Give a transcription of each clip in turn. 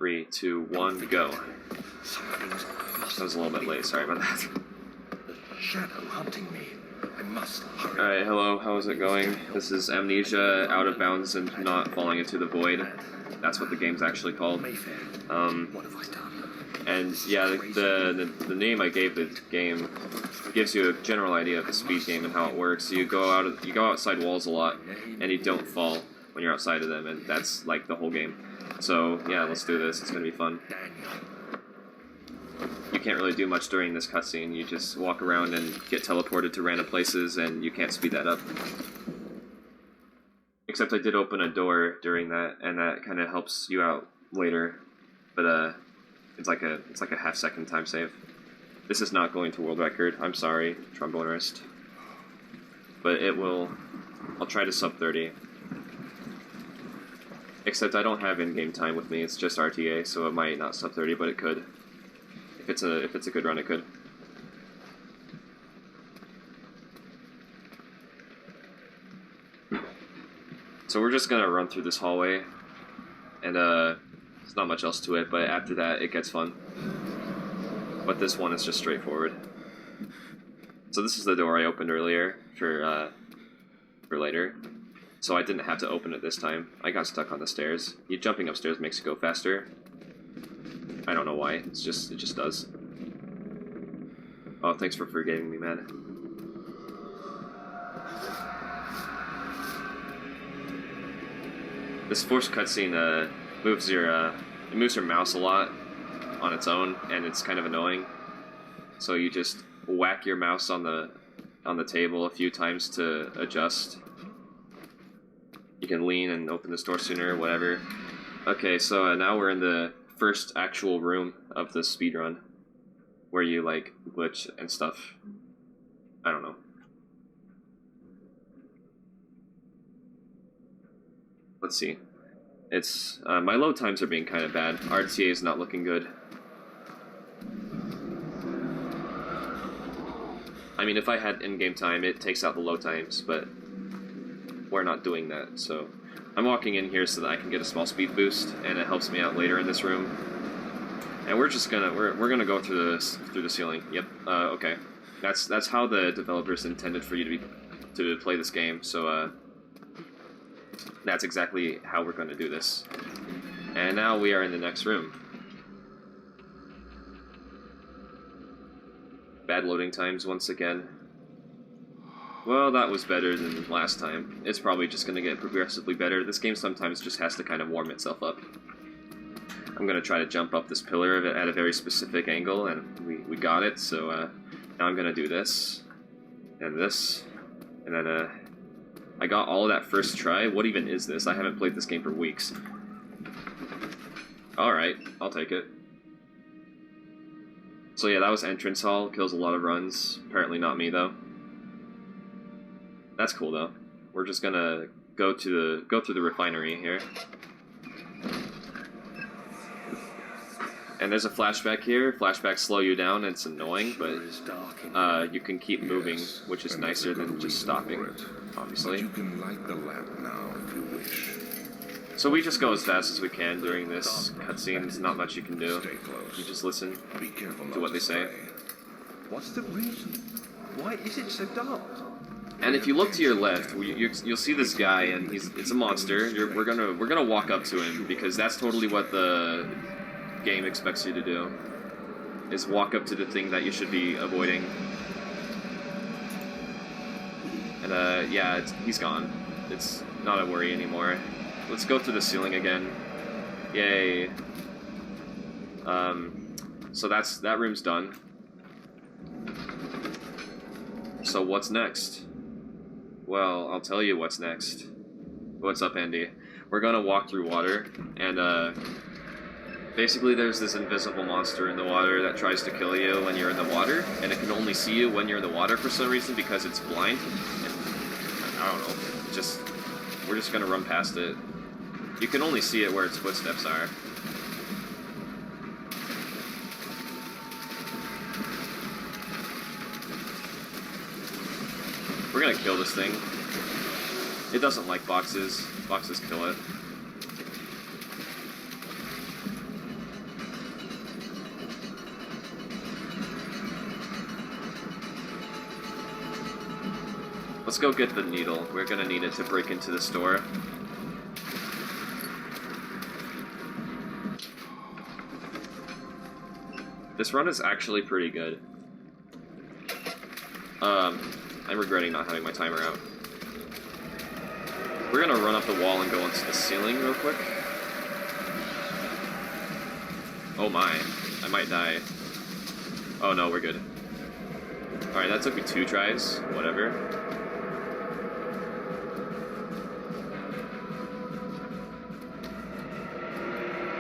3, 2, 1, go. That was a little bit late, sorry about that. Shadow hunting me. I must hurry. Alright, hello, how is it going? This is Amnesia, Out of Bounds and Not Falling into the Void. That's what the game's actually called. What have I done? And yeah, the name I gave the game gives you a general idea of the speed game and how it works. You go outside walls a lot, and you don't fall when you're outside of them, and that's like the whole game. So yeah, let's do this. It's gonna be fun. You can't really do much during this cutscene. You just walk around and get teleported to random places, and you can't speed that up. Except I did open a door during that, and that kind of helps you out later. But it's like a half-second time save. This is not going to world record. I'm sorry, trombonerist. But it will. I'll try to sub 30. Except I don't have in-game time with me. It's just RTA, so it might not sub 30, but it could. If it's a good run, it could. So we're just gonna run through this hallway, and there's not much else to it. But after that, it gets fun. But this one is just straightforward. So this is the door I opened earlier for later. So I didn't have to open it this time. I got stuck on the stairs. Jumping upstairs makes it go faster. I don't know why. It just does. Oh, thanks for forgiving me, man. This forced cutscene moves your mouse a lot on its own, and it's kind of annoying. So you just whack your mouse on the table a few times to adjust. You can lean and open this door sooner, whatever. Okay, so now we're in the first actual room of the speedrun, where you like glitch and stuff. I don't know. Let's see. It's my load times are being kind of bad. RTA is not looking good. I mean, if I had in-game time, it takes out the load times, but we're not doing that, so I'm walking in here so that I can get a small speed boost, and it helps me out later in this room. And we're just gonna we're gonna go through the ceiling. Yep. Okay. That's how the developers intended for you to play this game. So that's exactly how we're gonna do this. And now we are in the next room. Bad loading times once again. Well, that was better than last time. It's probably just going to get progressively better. This game sometimes just has to kind of warm itself up. I'm going to try to jump up this pillar at a very specific angle, and we got it, so now I'm going to do this, and then I got all of that first try. What even is this? I haven't played this game for weeks. Alright, I'll take it. So yeah, that was entrance hall. Kills a lot of runs. Apparently not me, though. That's cool though. We're just gonna go through the refinery here. And there's a flashback here. Flashbacks slow you down, and it's annoying, but you can keep moving, which is nicer than just stopping, obviously. You can light the lamp now if you wish. So we just go as fast as we can during this cutscene. There's not much you can do. You just listen to what they say. What's the reason? Why is it so dark? And if you look to your left, you'll see this guy, and it's a monster. We're gonna walk up to him, because that's totally what the game expects you to do, is walk up to the thing that you should be avoiding. And yeah, he's gone. It's not a worry anymore. Let's go through the ceiling again. Yay. So that room's done. So what's next? Well, I'll tell you what's next. What's up, Andy? We're gonna walk through water, and basically there's this invisible monster in the water that tries to kill you when you're in the water, and it can only see you when you're in the water for some reason because it's blind. And I don't know. We're just gonna run past it. You can only see it where its footsteps are. We're gonna kill this thing. It doesn't like boxes. Boxes kill it. Let's go get the needle. We're gonna need it to break into the store. This run is actually pretty good. I'm regretting not having my timer out. We're gonna run up the wall and go into the ceiling real quick. Oh my, I might die. Oh no, we're good. Alright, that took me 2 tries, whatever.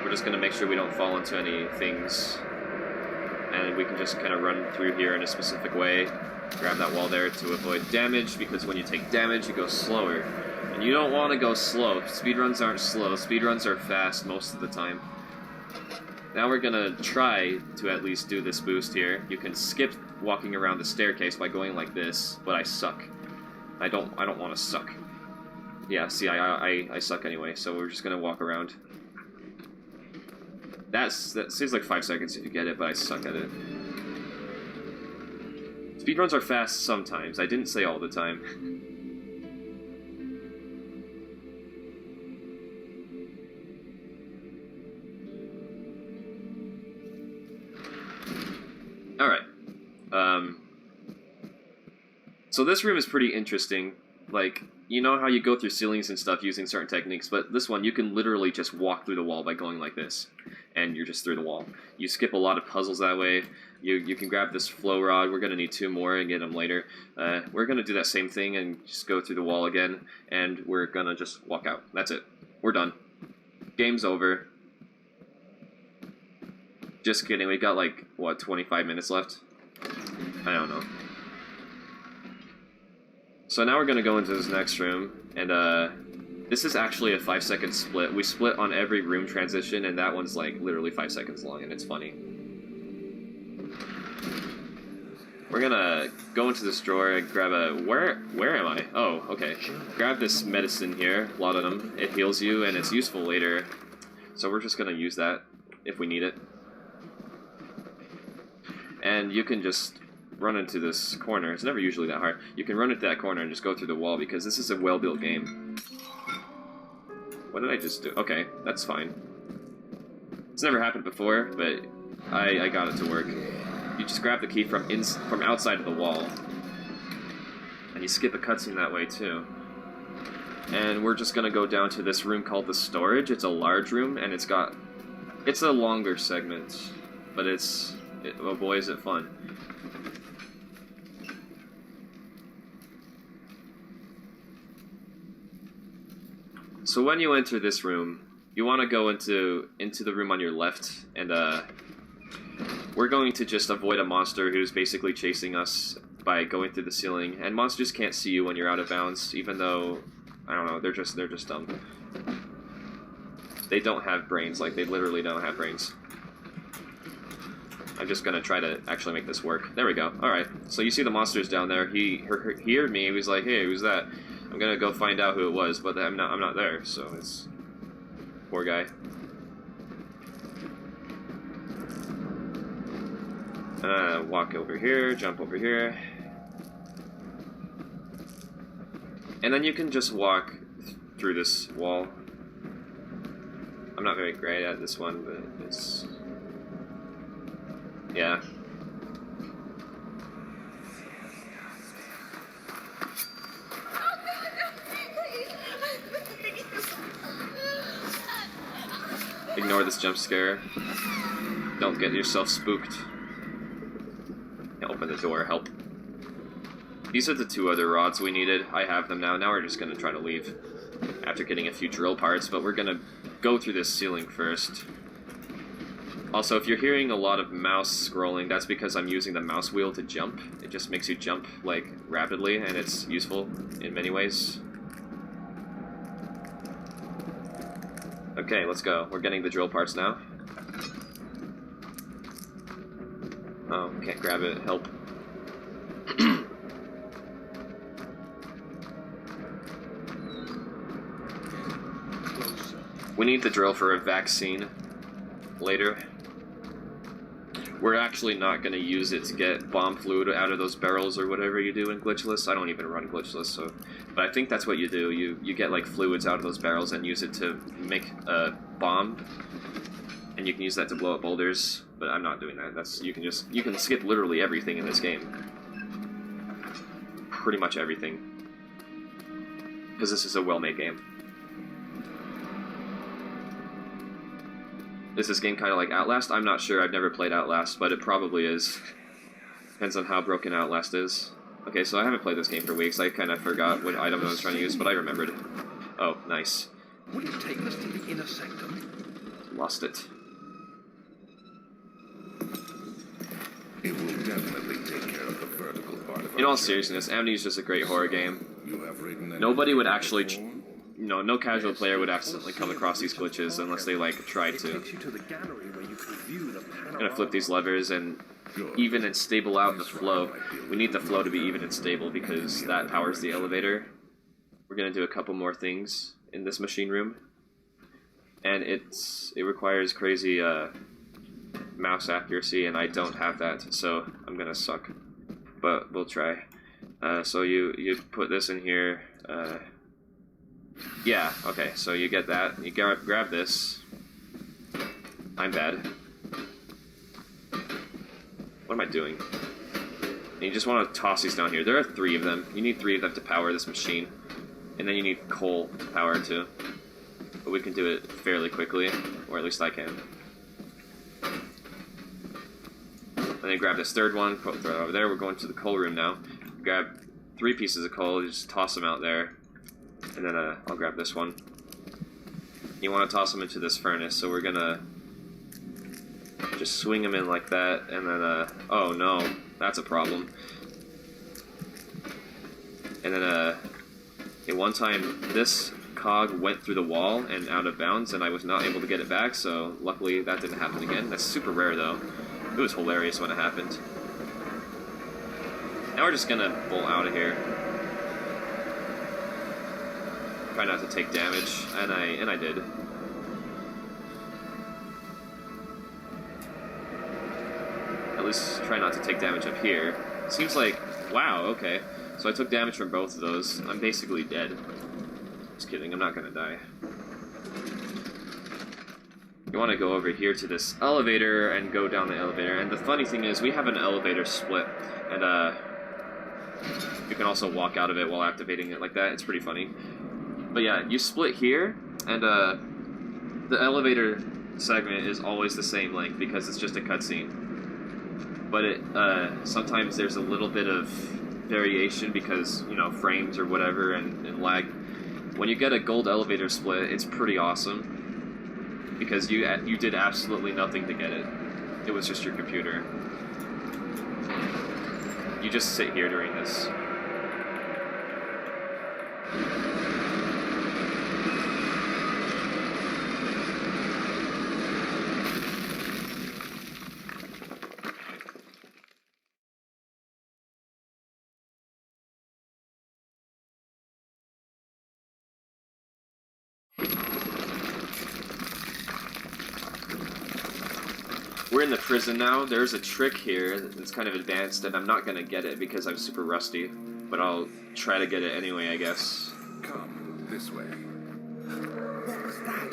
We're just gonna make sure we don't fall into any things. And we can just kind of run through here in a specific way. Grab that wall there to avoid damage, because when you take damage, you go slower. And you don't want to go slow. Speedruns aren't slow. Speedruns are fast most of the time. Now we're gonna try to at least do this boost here. You can skip walking around the staircase by going like this, but I suck. I don't want to suck. Yeah, see, I suck anyway, so we're just gonna walk around. That seems like 5 seconds if you get it, but I suck at it. Speedruns are fast sometimes. I didn't say all the time. Alright. So this room is pretty interesting. Like, you know how you go through ceilings and stuff using certain techniques, but this one, you can literally just walk through the wall by going like this. And you're just through the wall. You skip a lot of puzzles that way. You can grab this flow rod. We're going to need 2 more and get them later. We're going to do that same thing and just go through the wall again. And we're going to just walk out. That's it. We're done. Game's over. Just kidding. We got like, what, 25 minutes left? I don't know. So now we're going to go into this next room. And this is actually a 5-second split. We split on every room transition, and that one's like literally 5 seconds long, and it's funny. We're gonna go into this drawer and grab a... Where am I? Oh, okay. Grab this medicine here, laudanum. It heals you, and it's useful later. So we're just gonna use that if we need it. And you can just run into this corner. It's never usually that hard. You can run into that corner and just go through the wall, because this is a well-built game. What did I just do? Okay, that's fine. It's never happened before, but I got it to work. You just grab the key from outside of the wall. And you skip a cutscene that way, too. And we're just gonna go down to this room called the storage. It's a large room, and it's a longer segment. But oh boy, is it fun. So when you enter this room, you want to go into the room on your left, and we're going to just avoid a monster who's basically chasing us by going through the ceiling. And monsters can't see you when you're out of bounds, even though, I don't know, they're just dumb. They don't have brains, like they literally don't have brains. I'm just gonna try to actually make this work. There we go. Alright, so you see the monsters down there. He heard me, he was like, hey, who's that? I'm gonna go find out who it was, but I'm not there, so it's... Poor guy. Walk over here, jump over here. And then you can just walk through this wall. I'm not very great at this one, but it's... Yeah. Ignore this jump scare. Don't get yourself spooked. Open the door, help. These are the 2 other rods we needed. I have them now. Now we're just gonna try to leave after getting a few drill parts, but we're gonna go through this ceiling first. Also, if you're hearing a lot of mouse scrolling, that's because I'm using the mouse wheel to jump. It just makes you jump, like, rapidly, and it's useful in many ways. Okay, let's go. We're getting the drill parts now. Oh, can't grab it. Help. We need the drill for a vaccine later. We're actually not going to use it to get bomb fluid out of those barrels or whatever you do in glitchless. I don't even run glitchless, so... But I think that's what you do. You get, like, fluids out of those barrels and use it to make a bomb. And you can use that to blow up boulders, but I'm not doing that. You can skip literally everything in this game. Pretty much everything. Because this is a well-made game. Is this game kind of like Outlast? I'm not sure. I've never played Outlast, but it probably is. Depends on how broken Outlast is. Okay, so I haven't played this game for weeks. I kind of forgot what item I was trying to use, but I remembered. Oh, nice. Will you take us to the inner sanctum? Lost it. It will definitely take care of the vertical part of In all seriousness, Amnesia is just a great horror game. You have written Nobody would actually... no casual player would accidentally come across these glitches unless they, like, tried to. I'm gonna flip these levers and even and stable out the flow. We need the flow to be even and stable because that powers the elevator. We're gonna do a couple more things in this machine room. And it requires crazy mouse accuracy, and I don't have that, so I'm gonna suck. But we'll try. So you put this in here. Yeah, okay, so you get that. You grab this. I'm bad. What am I doing? And you just want to toss these down here. There are 3 of them. You need 3 of them to power this machine. And then you need coal to power it too. But we can do it fairly quickly, or at least I can. And then grab this 3rd one, throw it over there. We're going to the coal room now. Grab 3 pieces of coal, just toss them out there. And then I'll grab this one. You want to toss them into this furnace, so we're gonna just swing them in like that, and then, oh no, that's a problem. And then, at one time, this cog went through the wall and out of bounds, and I was not able to get it back, so luckily that didn't happen again. That's super rare, though. It was hilarious when it happened. Now we're just gonna bolt out of here. Try not to take damage, and I did. At least try not to take damage up here. Seems like, wow, okay. So I took damage from both of those. I'm basically dead. Just kidding, I'm not gonna die. You want to go over here to this elevator and go down the elevator. And the funny thing is, we have an elevator split, and you can also walk out of it while activating it like that. It's pretty funny. But yeah, you split here, and the elevator segment is always the same length because it's just a cutscene. But it sometimes there's a little bit of variation because, you know, frames or whatever and lag. When you get a gold elevator split, it's pretty awesome because you did absolutely nothing to get it. It was just your computer. You just sit here during this. We're in the prison now. There's a trick here that's kind of advanced, and I'm not going to get it because I'm super rusty. But I'll try to get it anyway, I guess. Come this way. What was that?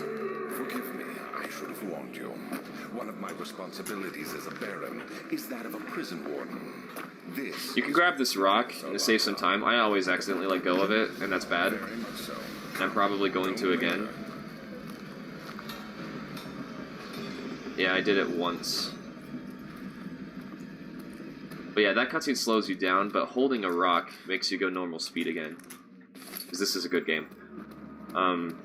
Forgive me, I should have warned you. One of my responsibilities as a Baron is that of a prison warden. This... You can grab this rock to save some time. I always accidentally let go of it, and that's bad. Very much so. I'm probably going to again. Yeah, I did it once. But yeah, that cutscene slows you down, but holding a rock makes you go normal speed again. Because this is a good game. I'm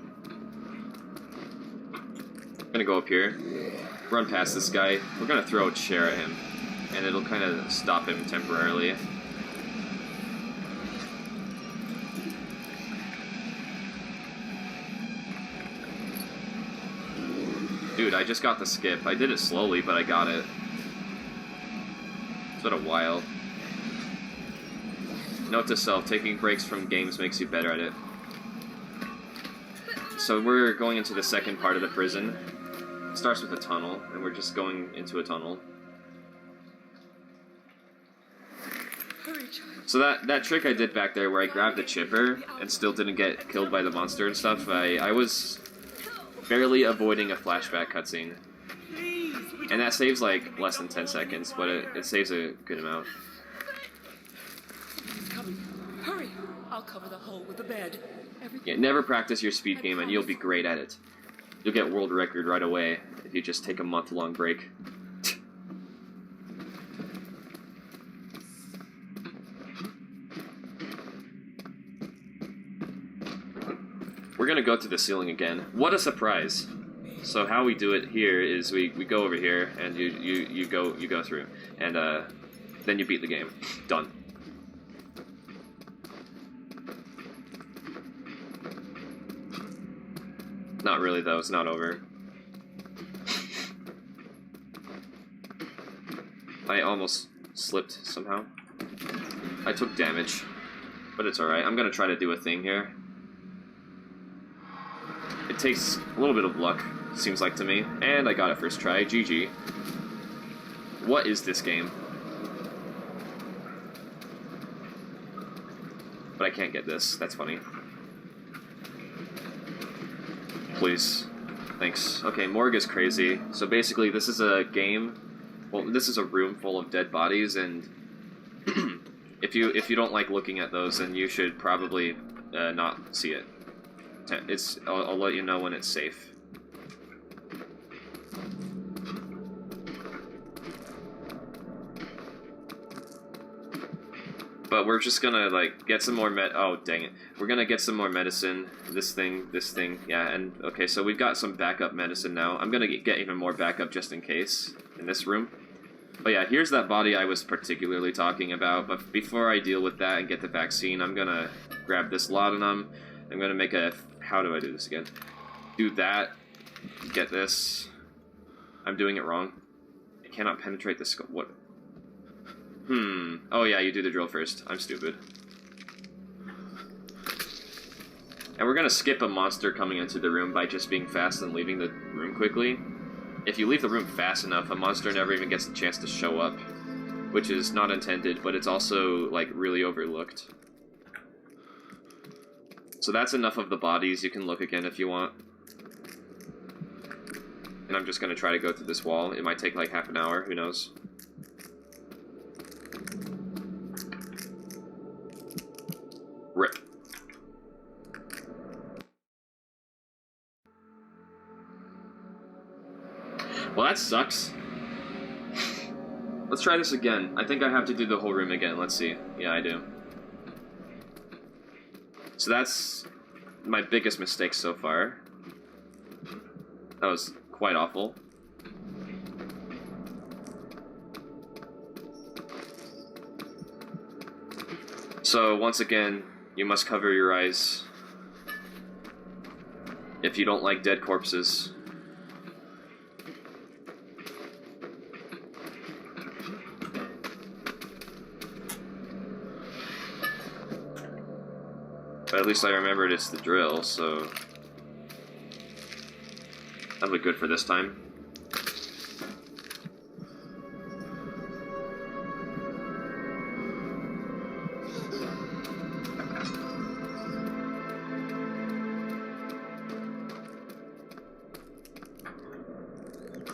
gonna go up here, run past this guy. We're gonna throw a chair at him, and it'll kind of stop him temporarily. Dude, I just got the skip. I did it slowly, but I got it. It's been a while. Note to self, taking breaks from games makes you better at it. So we're going into the second part of the prison. It starts with a tunnel, and we're just going into a tunnel. So that trick I did back there where I grabbed the chipper and still didn't get killed by the monster and stuff, I was barely avoiding a flashback cutscene. And that saves like less than 10 seconds, but it saves a good amount. He's coming. Hurry! I'll cover the hole with the bed. Yeah, never practice your speed game and you'll be great at it. You'll get world record right away if you just take a month-long break. We're gonna go to the ceiling again. What a surprise! So how we do it here is we go over here and you go through and then you beat the game. Done. Not really though, it's not over. I almost slipped somehow. I took damage, but it's alright. I'm gonna try to do a thing here. It takes a little bit of luck, seems like to me. And I got it first try. GG. What is this game? But I can't get this. That's funny. Please. Thanks. Okay, morgue is crazy. So basically, this is a game. Well, this is a room full of dead bodies, and if you don't like looking at those, then you should probably not see it. I'll let you know when it's safe. But we're just gonna like get some more oh dang it. We're gonna get some more medicine. This thing, yeah, and okay, so we've got some backup medicine now. I'm gonna get even more backup just in case in this room. But yeah, here's that body I was particularly talking about, but before I deal with that and get the vaccine, I'm gonna grab this laudanum. I'm gonna make a... How do I do this again? Do that. Get this. I'm doing it wrong. I cannot penetrate the skull. What? Oh yeah, you do the drill first. I'm stupid. And we're gonna skip a monster coming into the room by just being fast and leaving the room quickly. If you leave the room fast enough, a monster never even gets a chance to show up. Which is not intended, but it's also, like, really overlooked. So that's enough of the bodies. You can look again if you want. And I'm just gonna try to go through this wall. It might take like half an hour, who knows. Rip. Well, that sucks. Let's try this again. I think I have to do the whole room again. Let's see. Yeah, I do. So that's my biggest mistake so far. That was quite awful. So once again, you must cover your eyes if you don't like dead corpses. But at least I remembered it's the drill, so that'll be good for this time.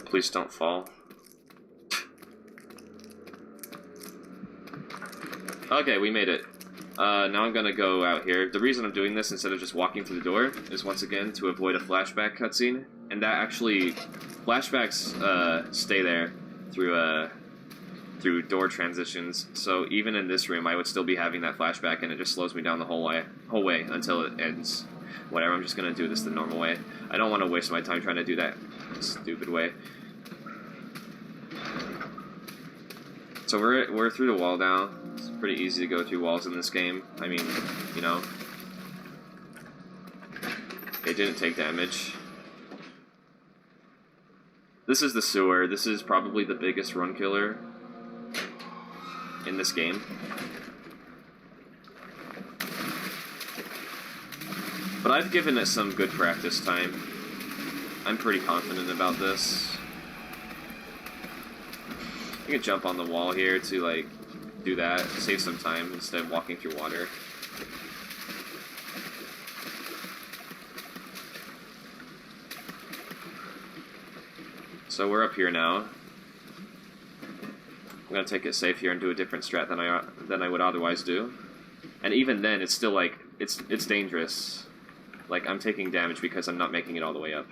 Please don't fall. Okay, we made it. Now I'm gonna go out here. The reason I'm doing this instead of just walking through the door is once again to avoid a flashback cutscene, and that actually flashbacks stay there through door transitions. So even in this room, I would still be having that flashback, and it just slows me down the whole way until it ends. Whatever. I'm just gonna do this the normal way. I don't want to waste my time trying to do that stupid way. So we're through the wall now. It's pretty easy to go through walls in this game. I mean, you know. It didn't take damage. This is the sewer. This is probably the biggest run killer in this game. But I've given it some good practice time. I'm pretty confident about this. I can jump on the wall here to, like, do that, save some time instead of walking through water. So we're up here now. I'm gonna take it safe here and do a different strat than I would otherwise do. And even then, it's still like it's dangerous. Like I'm taking damage because I'm not making it all the way up.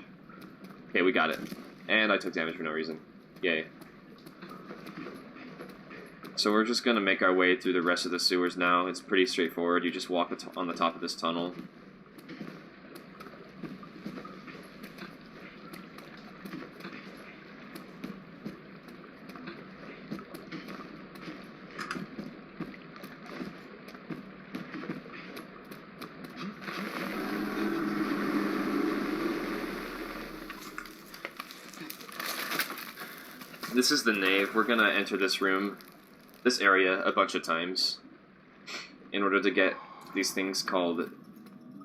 Okay, we got it. And I took damage for no reason. Yay. So we're just gonna make our way through the rest of the sewers now. It's pretty straightforward. You just walk on the top of this tunnel. This is the nave. We're gonna enter this room, this area, a bunch of times in order to get these things called,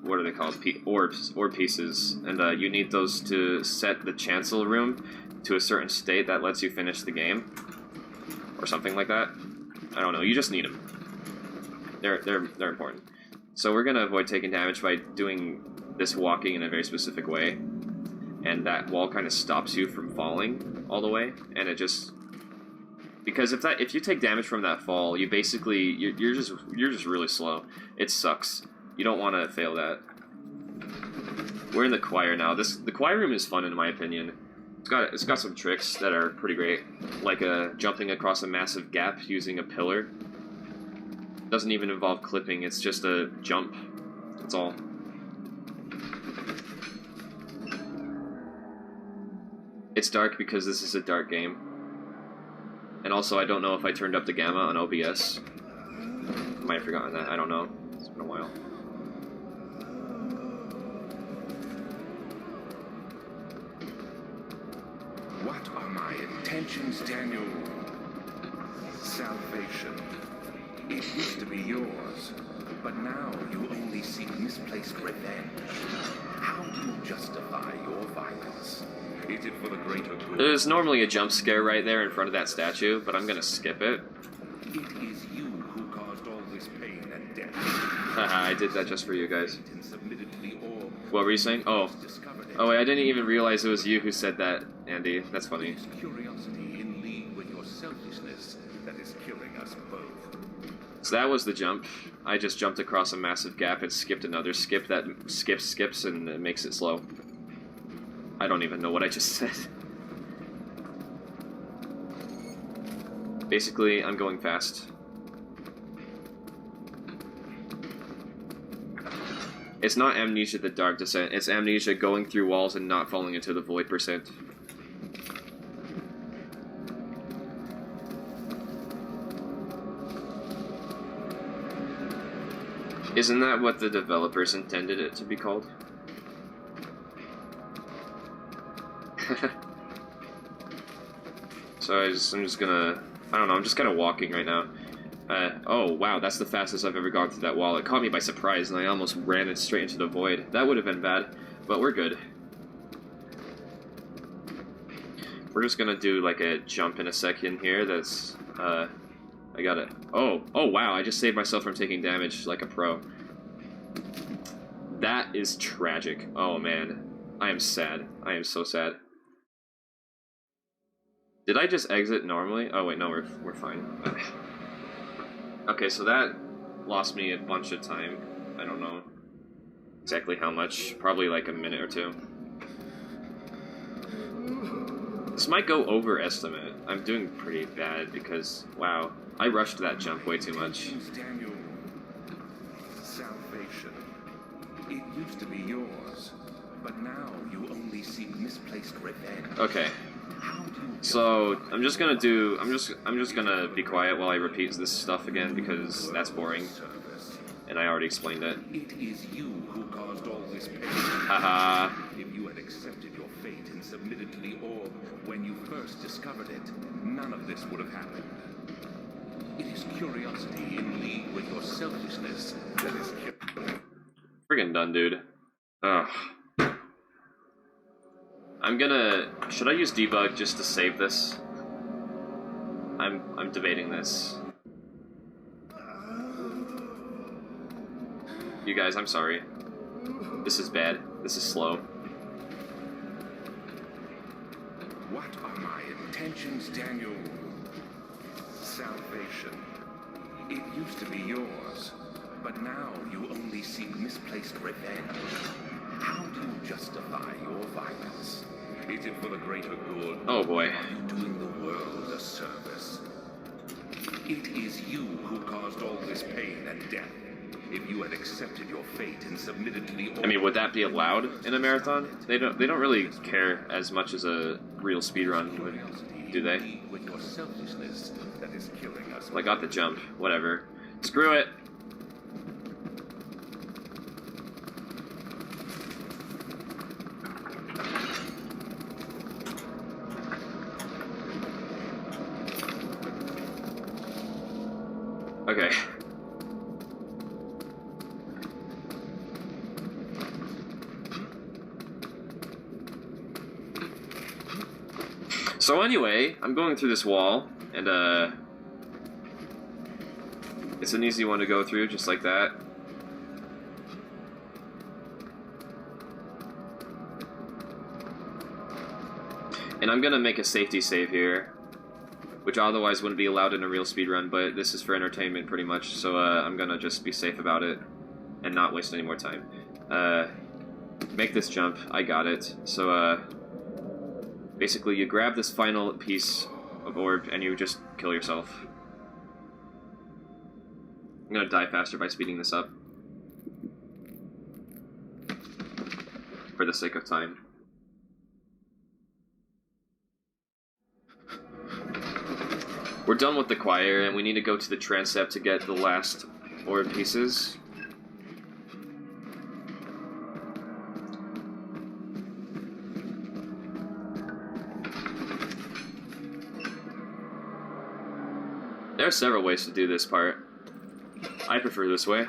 what are they called? Orbs, orb pieces. And you need those to set the chancel room to a certain state that lets you finish the game. Or something like that. I don't know, you just need them. They're important. So we're gonna avoid taking damage by doing this walking in a very specific way. And that wall kind of stops you from falling all the way, and it just, because if you take damage from that fall, you basically you're just really slow. It sucks. You don't want to fail that. We're in the choir now. The choir room is fun in my opinion. It's got some tricks that are pretty great, like jumping across a massive gap using a pillar. Doesn't even involve clipping. It's just a jump. That's all. It's dark because this is a dark game. And also, I don't know if I turned up the gamma on OBS. I might have forgotten that. I don't know. It's been a while. What are my intentions, Daniel? Salvation. It used to be yours, but now you only seek misplaced revenge. How do you justify your violence? Is it for the greater good? There's normally a jump scare right there in front of that statue, but I'm gonna skip it. It is you who caused all this pain and death. Haha, I did that just for you guys. And submitted to the orb. What were you saying? Oh. Oh wait, I didn't even realize it was you who said that, Andy. That's funny. It's curiosity in league with your selfishness that is killing us both. So that was the jump. I just jumped across a massive gap and skipped another skip that skips and makes it slow. I don't even know what I just said. Basically, I'm going fast. It's not Amnesia the Dark Descent, it's Amnesia going through walls and not falling into the void %. Isn't that what the developers intended it to be called? So I'm just gonna, I don't know, I'm just kind of walking right now. Oh wow, that's the fastest I've ever gone through that wall. It caught me by surprise and I almost ran it straight into the void. That would have been bad, but we're good. We're just gonna do like a jump in a second here that's, I got it. Oh wow, I just saved myself from taking damage like a pro. That is tragic. Oh man, I am sad. I am so sad. Did I just exit normally? Oh wait, no, we're fine. Okay, so that lost me a bunch of time. I don't know exactly how much. Probably like a minute or two. This might go over estimate. I'm doing pretty bad because, wow, I rushed that jump way too much. Daniel, salvation. It used to be yours, but now you only seek misplaced revenge. Okay. So I'm just gonna be quiet while I repeat this stuff again because that's boring, and I already explained it. It is you who caused all this pain. Haha. If you had accepted your fate and submitted to the orb when you first discovered it, none of this would have happened. It is curiosity in league with your selfishness that is killing. Friggin' done, dude. Ugh. Should I use debug just to save this? I'm debating this. You guys, I'm sorry. This is bad. This is slow. What are my intentions, Daniel? Salvation. It used to be yours, but now you only seek misplaced revenge. How do you justify your violence? Is it for the greater good? Oh boy. Are you doing the world a service? It is you who caused all this pain and death. If you had accepted your fate and submitted to the I mean, would that be allowed in a marathon? They don't really care as much as a real speedrun would, do they? With your selfishness that is killing us. Well, I got the jump. Whatever. Screw it. Okay. So anyway, I'm going through this wall, and it's an easy one to go through, just like that. And I'm gonna make a safety save here, which otherwise wouldn't be allowed in a real speedrun, but this is for entertainment pretty much, so I'm gonna just be safe about it and not waste any more time. Make this jump. I got it. So basically you grab this final piece of orb and you just kill yourself. I'm gonna die faster by speeding this up for the sake of time. We're done with the choir, and we need to go to the transept to get the last orb pieces. There are several ways to do this part. I prefer this way.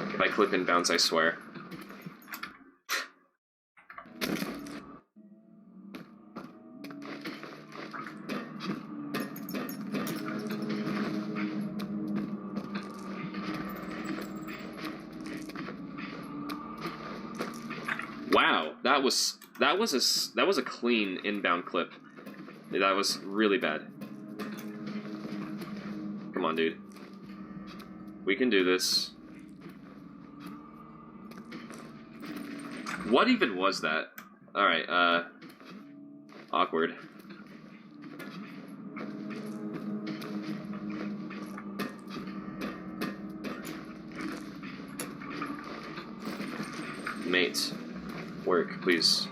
If I clip and bounce, I swear. Wow, that was a clean inbound clip. That was really bad. Come on, dude. We can do this. What even was that? Alright, awkward. Mate. Work, please.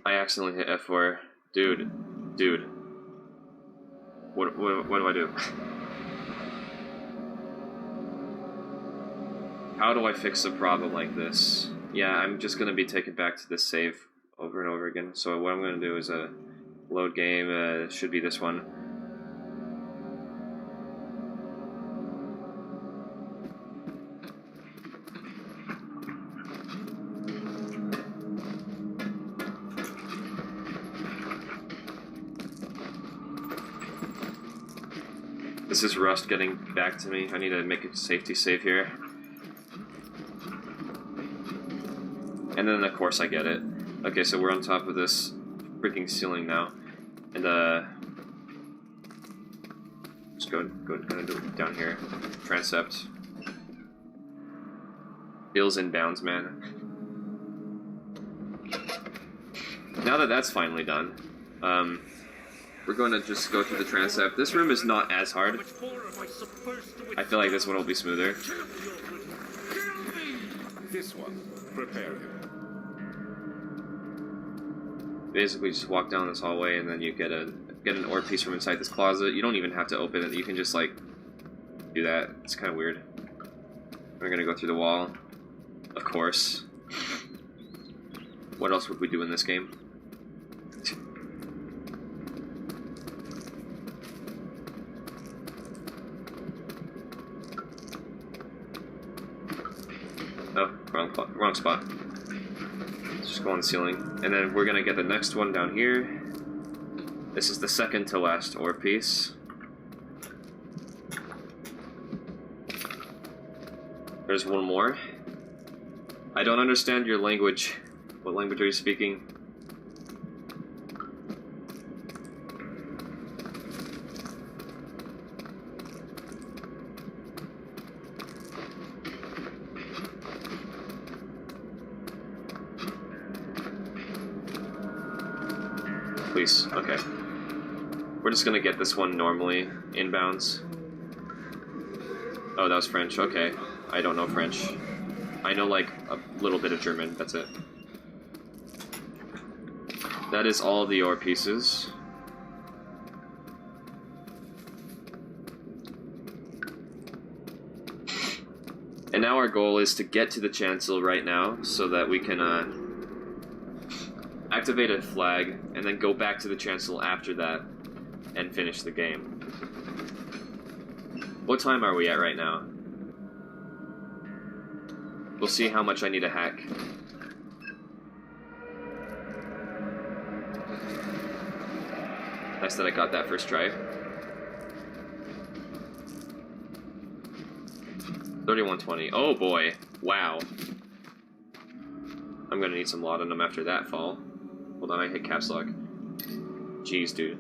I accidentally hit F4. Dude. What do I do? How do I fix a problem like this? Yeah, I'm just gonna be taken back to this save over and over again. So what I'm gonna do is load game. It should be this one. This is Rust getting back to me. I need to make a safety save here. And then, of course, I get it. Okay, so we're on top of this freaking ceiling now. And, just go down here. Transept. Feels inbounds, man. Now that that's finally done, we're going to just go through the transept. This room is not as hard. I feel like this one will be smoother. This one, prepare him. Basically, just walk down this hallway, and then you get an orb piece from inside this closet. You don't even have to open it. You can just like do that. It's kind of weird. We're gonna go through the wall, of course. What else would we do in this game? Oh, wrong spot. Let's just go on the ceiling. And then we're gonna get the next one down here. This is the second to last ore piece. There's one more. I don't understand your language. What language are you speaking? Please, okay. We're just gonna get this one normally, inbounds. Oh, that was French, okay. I don't know French. I know, like, a little bit of German, that's it. That is all the ore pieces. And now our goal is to get to the chancel right now, so that we can, activate a flag, and then go back to the chancel after that, and finish the game. What time are we at right now? We'll see how much I need to hack. Nice that I got that first try. 3120. Oh boy. Wow. I'm gonna need some laudanum after that fall. Hold on, I hit caps lock. Jeez, dude.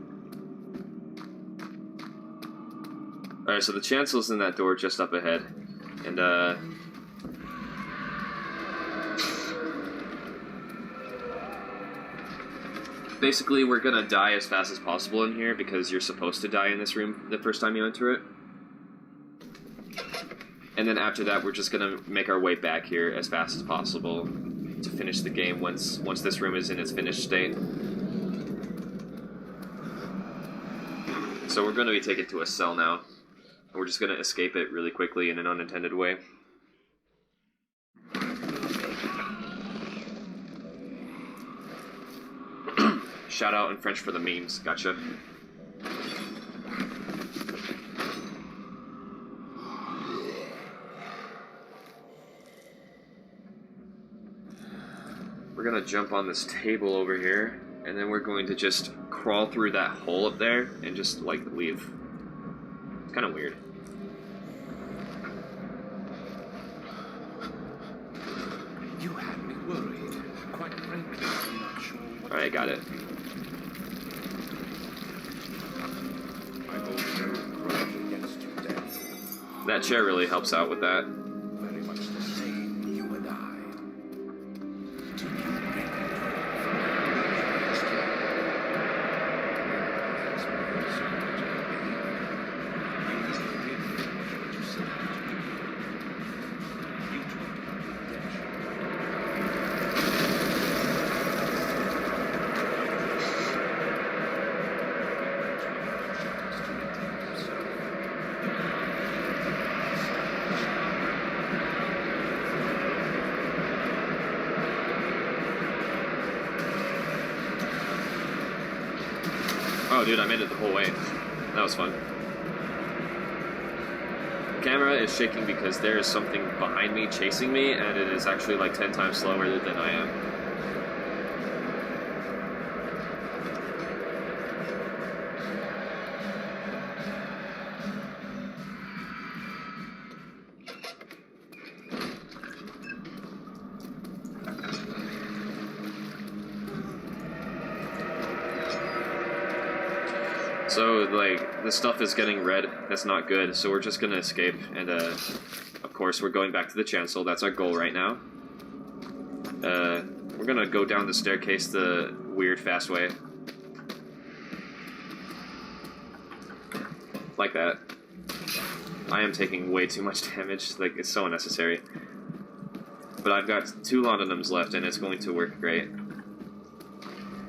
Alright, so the chancel's in that door just up ahead. And, basically, we're gonna die as fast as possible in here because you're supposed to die in this room the first time you enter it. And then after that, we're just gonna make our way back here as fast as possible to finish the game once this room is in its finished state. So we're gonna be taken to a cell now. And we're just gonna escape it really quickly in an unintended way. Shout out in French for the memes, gotcha. We're gonna jump on this table over here, and then we're going to just crawl through that hole up there and just, like, leave. It's kind of weird. You had me worried. Quite frankly, I'm not sure what... Alright, got it. I hold no grudge against your death. That chair really helps out with that. Very much the same, you and I. Do you really Oh, dude, I made it the whole way. That was fun. The camera is shaking because there is something behind me chasing me, and it is actually like 10 times slower than I am. So, like, the stuff is getting red. That's not good. So we're just gonna escape. And, of course, we're going back to the chancel. That's our goal right now. We're gonna go down the staircase the weird, fast way. Like that. I am taking way too much damage. Like, it's so unnecessary. But I've got 2 laudanums left, and it's going to work great.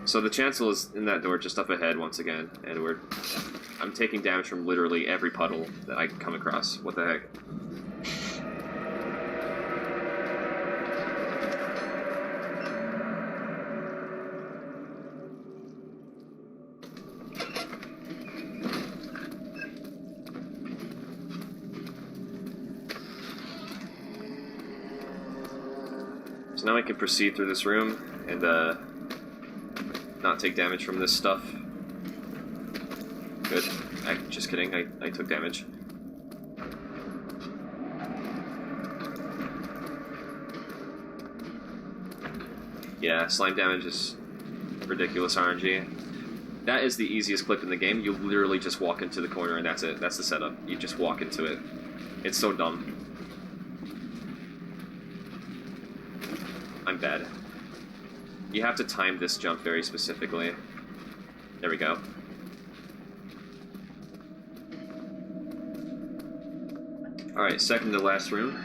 So the chancel is in that door just up ahead once again, and I'm taking damage from literally every puddle that I come across. What the heck? So now I can proceed through this room and not take damage from this stuff. Good. Just kidding, I took damage. Yeah, slime damage is ridiculous RNG. That is the easiest clip in the game. You literally just walk into the corner and that's it. That's the setup. You just walk into it. It's so dumb. I'm bad. You have to time this jump very specifically. There we go. Alright, second to last room.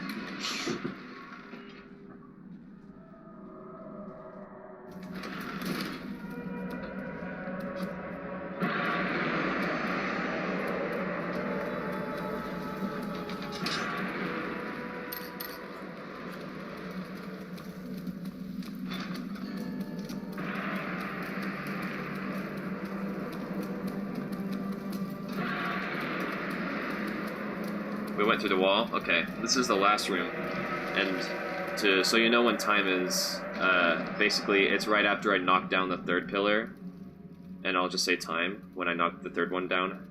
We went through the wall. Okay, this is the last room, and so you know when time is, basically it's right after I knock down the third pillar, and I'll just say time when I knock the third one down.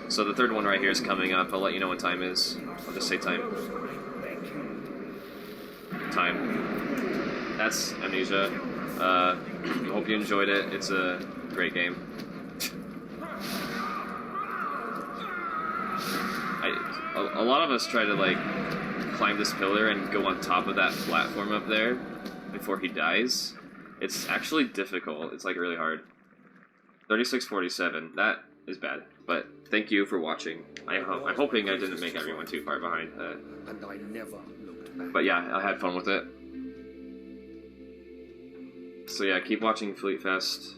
So the third one right here is coming up. I'll let you know when time is. I'll just say time. Time. That's Amnesia. I hope you enjoyed it. It's a great game. A lot of us try to like climb this pillar and go on top of that platform up there before he dies. It's actually difficult. It's like really hard. 3647. That is bad. But thank you for watching. I'm hoping I didn't make everyone too far behind. And I never looked back. But yeah, I had fun with it. So yeah, keep watching Fleet Fest.